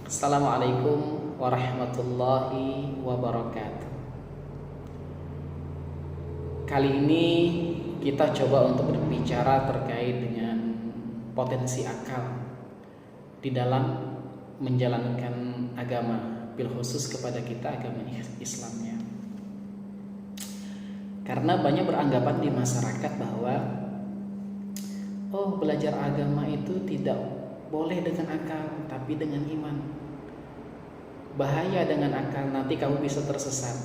Assalamualaikum warahmatullahi wabarakatuh. Kali ini kita coba untuk berbicara terkait dengan potensi akal di dalam menjalankan agama, bil khusus kepada kita agama Islamnya. Karena banyak beranggapan di masyarakat bahwa belajar agama itu tidak boleh dengan akal, tapi dengan iman. Bahaya dengan akal, nanti kamu bisa tersesat.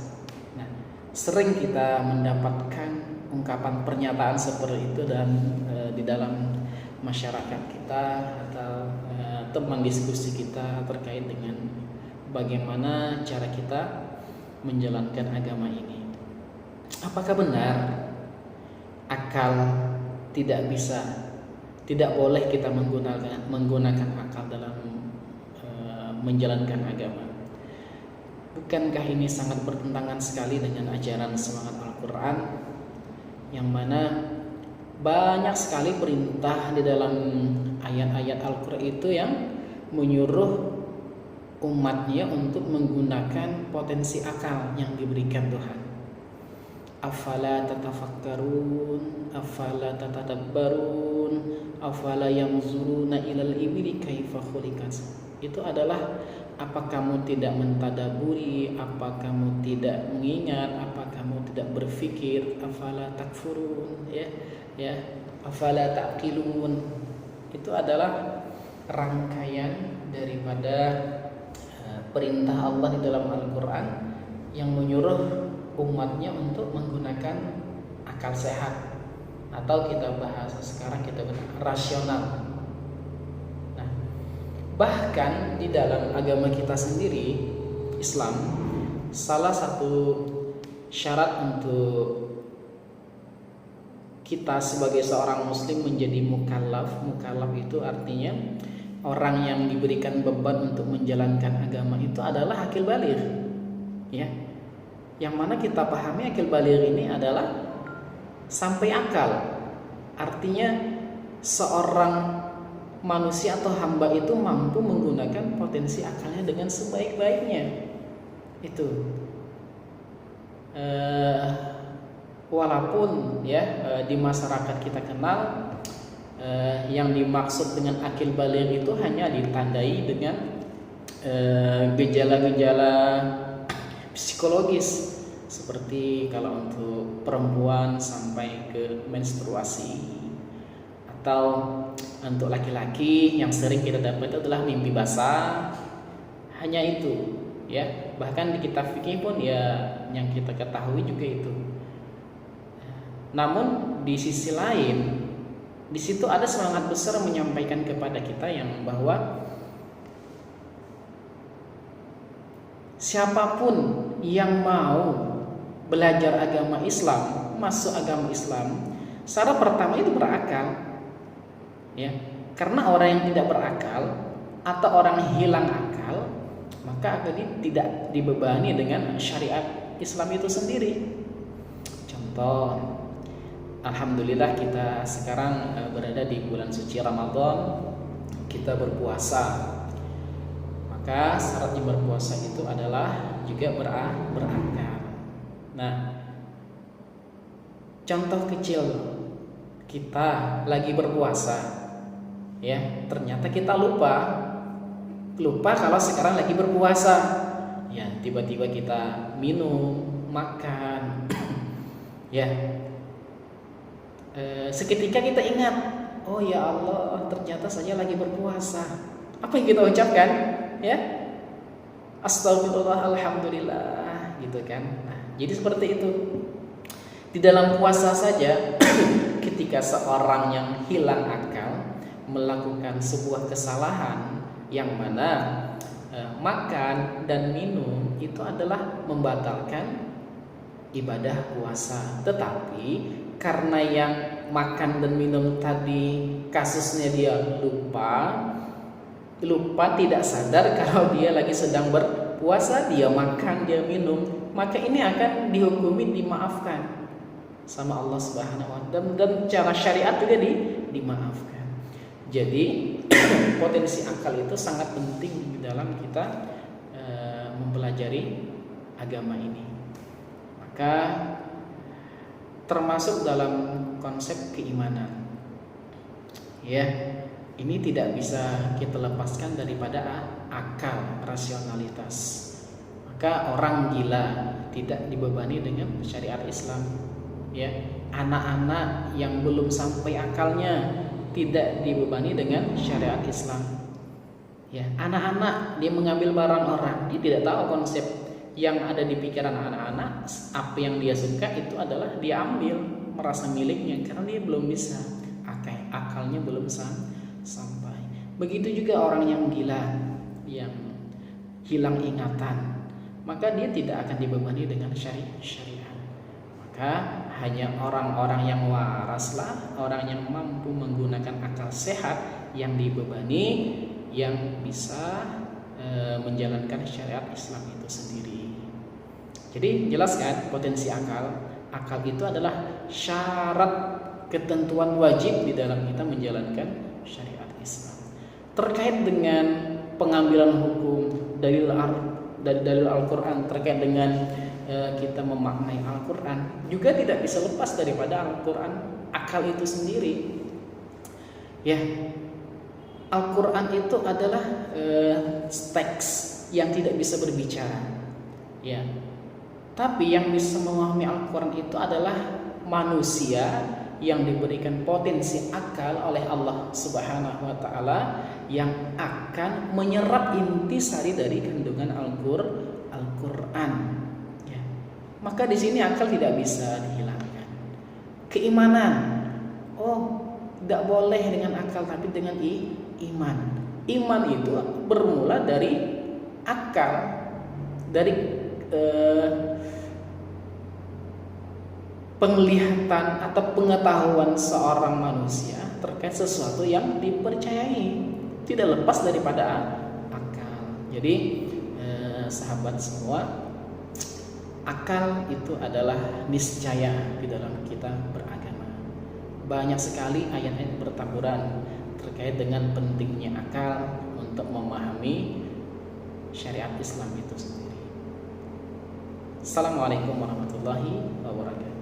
Nah, sering kita mendapatkan ungkapan pernyataan seperti itu di dalam masyarakat kita atau teman diskusi kita terkait dengan bagaimana cara kita menjalankan agama ini. Apakah benar akal tidak boleh kita menggunakan akal dalam menjalankan agama? Bukankah ini sangat bertentangan sekali dengan ajaran semangat Al-Quran, yang mana banyak sekali perintah di dalam ayat-ayat Al-Quran itu yang menyuruh umatnya untuk menggunakan potensi akal yang diberikan Tuhan. Afala tatafakkarun, afala tatadabbarun, afala yanzuruna ilal ibili kaifa khuliqat. Itu adalah, apa kamu tidak mentadaburi, apa kamu tidak mengingat, apa kamu tidak berpikir, afala takfurun, ya afala taqilun. Itu adalah rangkaian daripada perintah Allah di dalam Al-Quran yang menyuruh umatnya untuk menggunakan akal sehat, atau kita bahasa sekarang kita rasional. Nah, bahkan di dalam agama kita sendiri, Islam, salah satu syarat untuk kita sebagai seorang muslim menjadi mukallaf itu artinya orang yang diberikan beban untuk menjalankan agama itu adalah akil baligh, ya. Yang mana kita pahami akil baligh ini adalah sampai akal. Artinya seorang manusia atau hamba itu mampu menggunakan potensi akalnya dengan sebaik-baiknya. Itu walaupun di masyarakat kita kenal yang dimaksud dengan akil baligh itu hanya ditandai dengan gejala-gejala psikologis, seperti kalau untuk perempuan sampai ke menstruasi, atau untuk laki-laki yang sering kita dapat adalah mimpi basah. Hanya itu, ya. Bahkan di kitab fikih pun yang kita ketahui juga itu. Namun di sisi lain, di situ ada semangat besar menyampaikan kepada kita yang bahwa siapapun yang mau belajar agama Islam, masuk agama Islam, syarat pertama itu berakal, ya. Karena orang yang tidak berakal atau orang yang hilang akal, maka akan tidak dibebani dengan syariat Islam itu sendiri. Contoh, alhamdulillah kita sekarang berada di bulan suci Ramadan, kita berpuasa. Maka syaratnya berpuasa itu adalah juga berakal. Nah, contoh kecil, kita lagi berpuasa, ya, ternyata kita lupa kalau sekarang lagi berpuasa, ya, tiba-tiba kita minum, makan, ya, seketika kita ingat, oh ya Allah, ternyata saya lagi berpuasa. Apa yang kita ucapkan? Ya, astagfirullah, alhamdulillah, gitu kan. Nah, jadi seperti itu. Di dalam puasa saja, ketika seorang yang hilang akal melakukan sebuah kesalahan, yang mana makan dan minum itu adalah membatalkan ibadah puasa. Tetapi karena yang makan dan minum tadi kasusnya dia lupa, tidak sadar kalau dia lagi sedang berpuasa, dia makan, dia minum, maka ini akan dihukumi dimaafkan sama Allah Subhanahu wa taala, dan cara syariat juga dimaafkan. Jadi potensi akal itu sangat penting di dalam kita mempelajari agama ini. Maka termasuk dalam konsep keimanan, ya, ini tidak bisa kita lepaskan daripada akal, rasionalitas. Maka orang gila tidak dibebani dengan syariat Islam, ya. Anak-anak yang belum sampai akalnya tidak dibebani dengan syariat Islam, ya. Anak-anak dia mengambil barang orang, dia tidak tahu konsep yang ada di pikiran anak-anak. Apa yang dia suka itu adalah dia ambil, merasa miliknya, karena dia belum bisa, akalnya belum sampai. Begitu juga orang yang gila, yang hilang ingatan, maka dia tidak akan dibebani dengan syariat. Maka hanya orang-orang yang waraslah, orang yang mampu menggunakan akal sehat yang dibebani, yang bisa menjalankan syariat Islam itu sendiri. Jadi jelaskan potensi akal. Akal itu adalah syarat ketentuan wajib di dalam kita menjalankan syariat Islam. Terkait dengan pengambilan hukum dari dalil Al-Quran, terkait dengan kita memaknai Al-Quran, juga tidak bisa lepas daripada Al-Quran, akal itu sendiri, ya. Al-Quran itu adalah teks yang tidak bisa berbicara, ya. Tapi yang bisa memahami Al-Quran itu adalah manusia yang diberikan potensi akal oleh Allah Subhanahu wa taala, yang akan menyerap intisari dari kandungan Al-Quran, ya. Maka di sini akal tidak bisa dihilangkan. Keimanan, tidak boleh dengan akal tapi dengan iman. Iman itu bermula dari akal, dari penglihatan atau pengetahuan seorang manusia terkait sesuatu yang dipercayai, tidak lepas daripada akal. Jadi sahabat semua, akal itu adalah niscaya di dalam kita beragama. Banyak sekali ayat-ayat bertaburan terkait dengan pentingnya akal untuk memahami syariat Islam itu sendiri. Assalamualaikum warahmatullahi wabarakatuh.